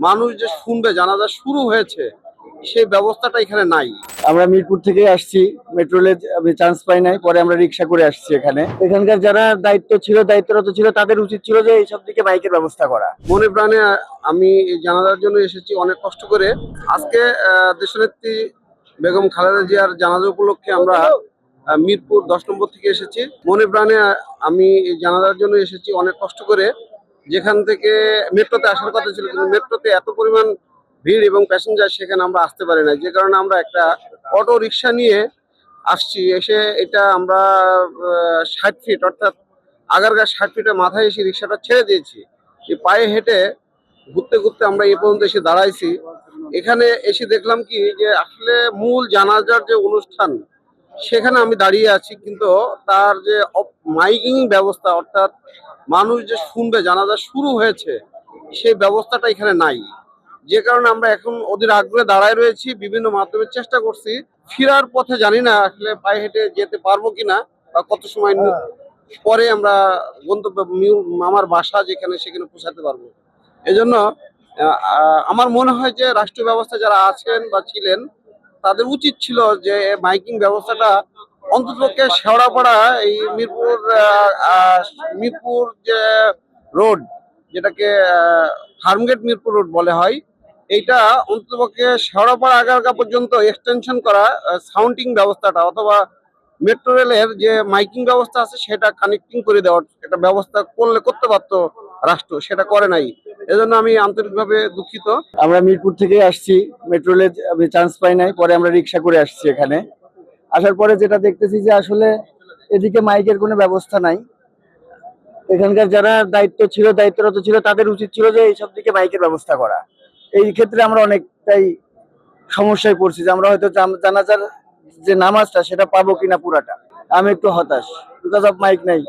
মানুষ যে শুনবে জানাজা শুরু হয়েছে সেই ব্যবস্থাটা এখানে নাই। আমরা মিরপুর থেকে আসছি, মেট্রো রেলে আমি চান্স পাই নাই, পরে আমরা রিক্সা করে আসছি। এখানকার যারা দায়িত্বরত ছিল তাদের উচিত ছিল যে এইসব দিকে বাইকের ব্যবস্থা করা। মনে প্রাণে আমি এই জানাজার জন্য এসেছি অনেক কষ্ট করে। আজকে দেশনেত্রী বেগম খালেদা জিয়ার জানাজা উপলক্ষে আমরা মিরপুর 10 নম্বর থেকে এসেছি। মনে প্রাণে আমি এই জানাজার জন্য এসেছি অনেক কষ্ট করে। যেখান থেকে মেট্রোতে আসার কথা ছিল, কিন্তু মেট্রোতে এত পরিমাণ ভিড় এবং প্যাসেঞ্জার, সেখানে আমরা আসতে পারি না। যে কারণে আমরা একটা অটো রিক্সা নিয়ে আসছি। এসে এটা আমরা 60 ফিট, অর্থাৎ আগারগাঁ 60 ফিটের মাথায় এসে রিক্সাটা ছেড়ে দিয়েছি। এই পায়ে হেঁটে ঘুরতে ঘুরতে আমরা এই পর্যন্ত এসে দাঁড়াইছি। এখানে এসে দেখলাম কি যে আসলে মূল জানাজার যে অনুষ্ঠান সেখানে আমি দাঁড়িয়ে আছি, কিন্তু তার যে মাইকিং ব্যবস্থা, অর্থাৎ মানুষ যে শুনবে জানাজা শুরু হয়েছে সেই ব্যবস্থাটা এখানে নাই। যে কারণে আমরা এখন ওদের আগ্রহে দাঁড়ায় রয়েছি, বিভিন্ন মাধ্যমে চেষ্টা করছি। ফেরার পথে জানি না আসলে পায়ে হেঁটে যেতে পারবো কিনা বা কত সময় পরে আমরা গন্তব্য আমার বাসা যেখানে সেখানে পৌঁছাতে পারবো। এজন্য আমার মনে হয় যে রাষ্ট্রীয় ব্যবস্থা যারা আছেন বা ছিলেন তাদের উচিত ছিল যে মাইকিং ব্যবস্থাটা অন্ততপক্ষে শেওড়াপাড়া এই মিরপুর যে রোড, যেটাকে ফার্মগেট মিরপুর রোড বলে হয়, এইটা অন্ততপক্ষে শেওড়াপাড়া আগারগাঁ পর্যন্ত এক্সটেনশন করা, সাউন্ডিং ব্যবস্থাটা অথবা মেট্রো রেলের যে মাইকিং ব্যবস্থা আছে সেটা কানেক্টিং করে দেওয়ার একটা ব্যবস্থা করতে পারতো রাষ্ট্র, সেটা করে নাই। এজন্য আমি আন্তরিকভাবে দুঃখিত। আমরা মিরপুর থেকে আসছি, মেট্রো রেলে আমি চান্স পাই নাই, পরে আমরা রিক্সা করে আসছি। আসার পরে যেটা দেখতেছি যে আসলে এদিকে মাইকের কোনো ব্যবস্থা নাই। এখানকার যারা দায়িত্বরত ছিল তাদের উচিত ছিল যে এইসব দিকে মাইকের ব্যবস্থা করা। এই ক্ষেত্রে আমরা অনেকটাই সমস্যায় পড়ছি যে আমরা হয়তো জানাজার যে নামাজটা সেটা পাবো কিনা পুরাটা। আমি একটু হতাশ, বিকজ অফ মাইক নাই।